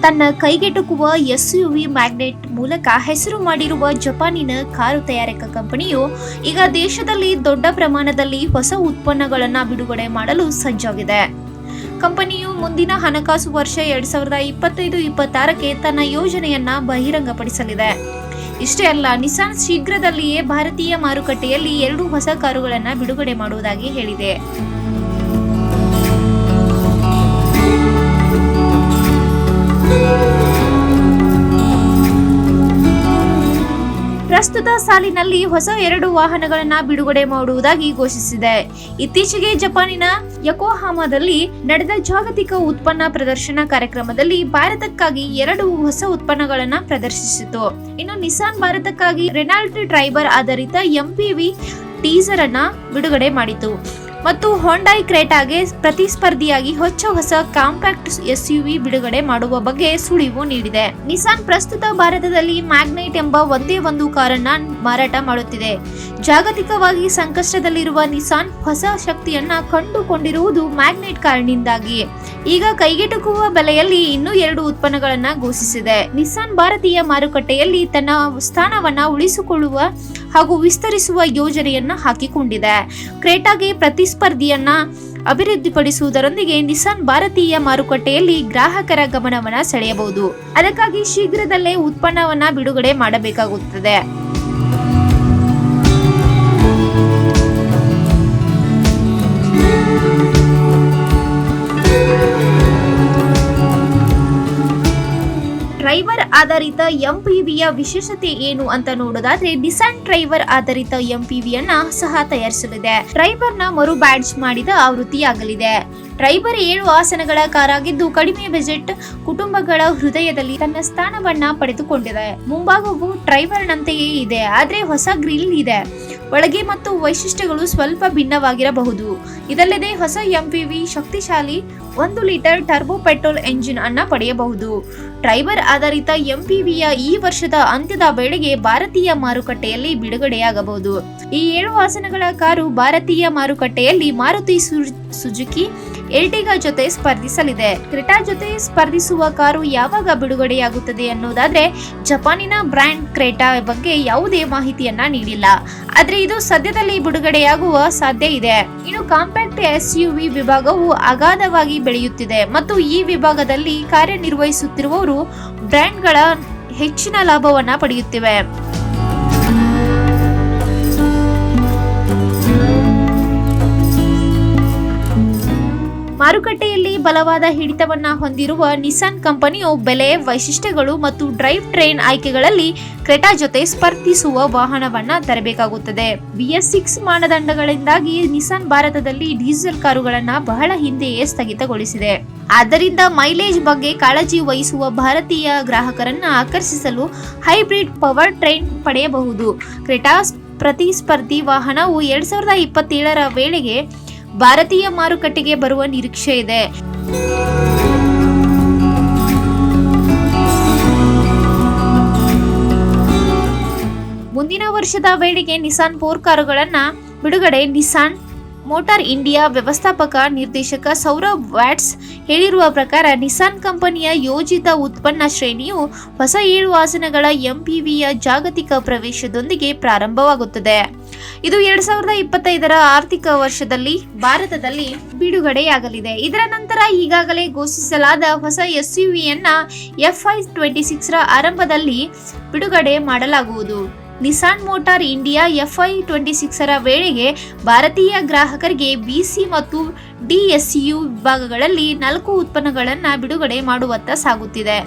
ತನ್ನ ಕೈಗೆಟುಕುವ SUV magnet ಮೂಲಕ ಹೆಸರು ಮಾಡಿರುವ ಜಪಾನಿನ ಕಾರು ತಯಾರಕ ಕಂಪನಿಯು ಈಗ ದೇಶದಲ್ಲಿ ದೊಡ್ಡ ಪ್ರಮಾಣದಲ್ಲಿ ಹೊಸ ಉತ್ಪನ್ನಗಳನ್ನು ಬಿಡುಗಡೆ ಮಾಡಲು ಸಜ್ಜಾಗಿದೆ. ಕಂಪನಿಯು ಮುಂದಿನ ಹಣಕಾಸು ವರ್ಷ 2025-26ಕ್ಕೆ ತನ್ನ ಯೋಜನೆಯನ್ನ ಬಹಿರಂಗಪಡಿಸಲಿದೆ. ಇಷ್ಟೇ ಅಲ್ಲ, ನಿಸಾನ್ ಶೀಘ್ರದಲ್ಲಿಯೇ ಭಾರತೀಯ ಮಾರುಕಟ್ಟೆಯಲ್ಲಿ 2 ಹೊಸ ಕಾರುಗಳನ್ನು ಬಿಡುಗಡೆ ಮಾಡುವುದಾಗಿ ಹೇಳಿದೆ. ಪ್ರಸ್ತುತ ಸಾಲಿನಲ್ಲಿ ಹೊಸ 2 ವಾಹನಗಳನ್ನು ಬಿಡುಗಡೆ ಮಾಡುವುದಾಗಿ ಘೋಷಿಸಿದೆ. ಇತ್ತೀಚೆಗೆ ಜಪಾನಿನ ಯೋಕೋಹಾಮಾದಲ್ಲಿ ನಡೆದ ಜಾಗತಿಕ ಉತ್ಪನ್ನ ಪ್ರದರ್ಶನ ಕಾರ್ಯಕ್ರಮದಲ್ಲಿ ಭಾರತಕ್ಕಾಗಿ 2 ಹೊಸ ಉತ್ಪನ್ನಗಳನ್ನು ಪ್ರದರ್ಶಿಸಿತು. ಇನ್ನು ನಿಸಾನ್ ಭಾರತಕ್ಕಾಗಿ ರೆನಾಲ್ಟ್ ಟ್ರೈಬರ್ ಆಧಾರಿತ MPV ಟೀಸರ್ ಅನ್ನ ಬಿಡುಗಡೆ ಮಾಡಿತು ಮತ್ತು ಹೊಂಡಾಯ್ ಕ್ರೆಟಾಗೆ ಪ್ರತಿಸ್ಪರ್ಧಿಯಾಗಿ ಹೊಸ ಕಾಂಪ್ಯಾಕ್ಟ್ SUV ಬಿಡುಗಡೆ ಮಾಡುವ ಬಗ್ಗೆ ಸುಳಿವು ನೀಡಿದೆ. ನಿಸಾನ್ ಪ್ರಸ್ತುತ ಭಾರತದಲ್ಲಿ ಮ್ಯಾಗ್ನೈಟ್ ಎಂಬ ಒಂದೇ ಒಂದು ಕಾರನ್ನ ಮಾರಾಟ ಮಾಡುತ್ತಿದೆ. ಜಾಗತಿಕವಾಗಿ ಸಂಕಷ್ಟದಲ್ಲಿರುವ ನಿಸಾನ್ ಹೊಸ ಶಕ್ತಿಯನ್ನ ಕಂಡುಕೊಂಡಿರುವುದು ಮ್ಯಾಗ್ನೈಟ್ ಕಾರಿನಿಂದಾಗಿ. ಈಗ ಕೈಗೆಟುಕುವ ಬೆಲೆಯಲ್ಲಿ ಇನ್ನೂ 2 ಉತ್ಪನ್ನಗಳನ್ನ ಘೋಷಿಸಿದೆ. ನಿಸಾನ್ ಭಾರತೀಯ ಮಾರುಕಟ್ಟೆಯಲ್ಲಿ ತನ್ನ ಸ್ಥಾನವನ್ನ ಉಳಿಸಿಕೊಳ್ಳುವ ಹಾಗೂ ವಿಸ್ತರಿಸುವ ಯೋಜನೆಯನ್ನ ಹಾಕಿಕೊಂಡಿದೆ. ಕ್ರೆಟಾಗೆ ಪ್ರತಿಸ್ಪರ್ಧಿಯನ್ನ ಅಭಿವೃದ್ಧಿಪಡಿಸುವುದರೊಂದಿಗೆ ನಿಸಾನ್ ಭಾರತೀಯ ಮಾರುಕಟ್ಟೆಯಲ್ಲಿ ಗ್ರಾಹಕರ ಗಮನವನ್ನ ಸೆಳೆಯಬಹುದು. ಅದಕ್ಕಾಗಿ ಶೀಘ್ರದಲ್ಲೇ ಉತ್ಪನ್ನವನ್ನ ಬಿಡುಗಡೆ ಮಾಡಬೇಕಾಗುತ್ತದೆ. ಡ್ರೈವರ್ ಆಧಾರಿತ MPVಯ ವಿಶೇಷತೆ ಏನು ಅಂತ ನೋಡೋದಾದ್ರೆ, ನಿಸಾನ್ ಡ್ರೈವರ್ ಆಧಾರಿತ MPVಯನ್ನ ಸಹ ತಯಾರಿಸಲಿದೆ. ಡ್ರೈವರ್ನ ಮರು ಬ್ಯಾಡ್ಜ್ ಮಾಡಿದ ಆವೃತ್ತಿಯಾಗಲಿದೆ. ಡ್ರೈವರ್ 7 ಆಸನಗಳ ಕಾರಾಗಿದ್ದು ಕಡಿಮೆ ಬಜೆಟ್ ಕುಟುಂಬಗಳ ಹೃದಯದಲ್ಲಿ ತನ್ನ ಸ್ಥಾನವನ್ನ ಪಡೆದುಕೊಂಡಿದೆ. ಮುಂಭಾಗವು ಡ್ರೈವರ್ನಂತೆಯೇ ಇದೆ, ಆದ್ರೆ ಹೊಸ ಗ್ರಿಲ್ ಇದೆ. ಒಳಗೆ ಮತ್ತು ವೈಶಿಷ್ಟ್ಯಗಳು ಸ್ವಲ್ಪ ಭಿನ್ನವಾಗಿರಬಹುದು. ಇದಲ್ಲದೆ ಹೊಸ MPV ಶಕ್ತಿಶಾಲಿ 1 ಲೀಟರ್ ಟರ್ಬೋ ಪೆಟ್ರೋಲ್ ಎಂಜಿನ್ ಅನ್ನ ಪಡೆಯಬಹುದು. ಡ್ರೈವರ್ ಆಧಾರಿತ MPVಯ ಈ ವರ್ಷದ ಅಂತ್ಯದ ವೇಳೆಗೆ ಭಾರತೀಯ ಮಾರುಕಟ್ಟೆಯಲ್ಲಿ ಬಿಡುಗಡೆಯಾಗಬಹುದು. ಈ 7 ಆಸನಗಳ ಕಾರು ಭಾರತೀಯ ಮಾರುಕಟ್ಟೆಯಲ್ಲಿ ಮಾರುತಿ ಸುಜುಕಿ ಎರ್ಟಿಗಾ ಜೊತೆ ಸ್ಪರ್ಧಿಸಲಿದೆ. ಕ್ರೆಟಾ ಜೊತೆ ಸ್ಪರ್ಧಿಸುವ ಕಾರು ಯಾವಾಗ ಬಿಡುಗಡೆಯಾಗುತ್ತದೆ ಅನ್ನೋದಾದ್ರೆ, ಜಪಾನಿನ ಬ್ರ್ಯಾಂಡ್ ಕ್ರೆಟಾ ಬಗ್ಗೆ ಯಾವುದೇ ಮಾಹಿತಿಯನ್ನ ನೀಡಿಲ್ಲ. ಆದ್ರೆ ಇದು ಸದ್ಯದಲ್ಲಿ ಬಿಡುಗಡೆಯಾಗುವ ಸಾಧ್ಯ ಇದೆ. ಇನ್ನು ಕಾಂಪ್ಯಾಕ್ಟ್ SUV ವಿಭಾಗವು ಅಗಾಧವಾಗಿ ಬೆಳೆಯುತ್ತಿದೆ ಮತ್ತು ಈ ವಿಭಾಗದಲ್ಲಿ ಕಾರ್ಯನಿರ್ವಹಿಸುತ್ತಿರುವವರು ಬ್ರ್ಯಾಂಡ್ಗಳ ಹೆಚ್ಚಿನ ಲಾಭವನ್ನ ಪಡೆಯುತ್ತಿವೆ. ಮಾರುಕಟ್ಟೆಯಲ್ಲಿ ಬಲವಾದ ಹಿಡಿತವನ್ನ ಹೊಂದಿರುವ ನಿಸಾನ್ ಕಂಪನಿಯು ಬೆಲೆ, ವೈಶಿಷ್ಟ್ಯಗಳು ಮತ್ತು ಡ್ರೈವ್ ಟ್ರೈನ್ ಆಯ್ಕೆಗಳಲ್ಲಿ ಕ್ರೆಟಾ ಜೊತೆ ಸ್ಪರ್ಧಿಸುವ ವಾಹನವನ್ನ ತರಬೇಕಾಗುತ್ತದೆ. BS6 ಮಾನದಂಡಗಳಿಂದಾಗಿ ನಿಸಾನ್ ಭಾರತದಲ್ಲಿ ಡೀಸೆಲ್ ಕಾರುಗಳನ್ನ ಬಹಳ ಹಿಂದೆಯೇ ಸ್ಥಗಿತಗೊಳಿಸಿದೆ. ಆದ್ದರಿಂದ ಮೈಲೇಜ್ ಬಗ್ಗೆ ಕಾಳಜಿ ವಹಿಸುವ ಭಾರತೀಯ ಗ್ರಾಹಕರನ್ನ ಆಕರ್ಷಿಸಲು ಹೈಬ್ರಿಡ್ ಪವರ್ ಟ್ರೈನ್ ಪಡೆಯಬಹುದು. ಕ್ರೆಟಾ ಪ್ರತಿಸ್ಪರ್ಧಿ ವಾಹನವು 2027ರ ವೇಳೆಗೆ ಭಾರತೀಯ ಮಾರುಕಟ್ಟೆಗೆ ಬರುವ ನಿರೀಕ್ಷೆ ಇದೆ. ಮುಂದಿನ ವರ್ಷದ ವೇಳೆಗೆ ನಿಸಾನ್ 4 ಕಾರುಗಳನ್ನ ಬಿಡುಗಡೆ. ನಿಸಾನ್ ಮೋಟಾರ್ ಇಂಡಿಯಾ ವ್ಯವಸ್ಥಾಪಕ ನಿರ್ದೇಶಕ ಸೌರಭ್ ವ್ಯಾಟ್ಸ್ ಹೇಳಿರುವ ಪ್ರಕಾರ, ನಿಸಾನ್ ಕಂಪನಿಯ ಯೋಜಿತ ಉತ್ಪನ್ನ ಶ್ರೇಣಿಯು ಹೊಸ 7 ಆಸನಗಳ MPVಯ ಜಾಗತಿಕ ಪ್ರವೇಶದೊಂದಿಗೆ ಪ್ರಾರಂಭವಾಗುತ್ತದೆ. ಇದು 2025ರ ಆರ್ಥಿಕ ವರ್ಷದಲ್ಲಿ ಭಾರತದಲ್ಲಿ ಬಿಡುಗಡೆಯಾಗಲಿದೆ. ಇದರ ನಂತರ ಈಗಾಗಲೇ ಘೋಷಿಸಲಾದ ಹೊಸ SUVಯನ್ನ FY26ರ ಆರಂಭದಲ್ಲಿ ಬಿಡುಗಡೆ ಮಾಡಲಾಗುವುದು. ನಿಸಾನ್ ಮೋಟಾರ್ ಇಂಡಿಯಾ FY26ರ ವೇಳೆಗೆ ಭಾರತೀಯ ಗ್ರಾಹಕರಿಗೆ BC ಮತ್ತು DSU ವಿಭಾಗಗಳಲ್ಲಿ 4 ಉತ್ಪನ್ನಗಳನ್ನು ಬಿಡುಗಡೆ ಮಾಡುವತ್ತ ಸಾಗುತ್ತಿದೆ.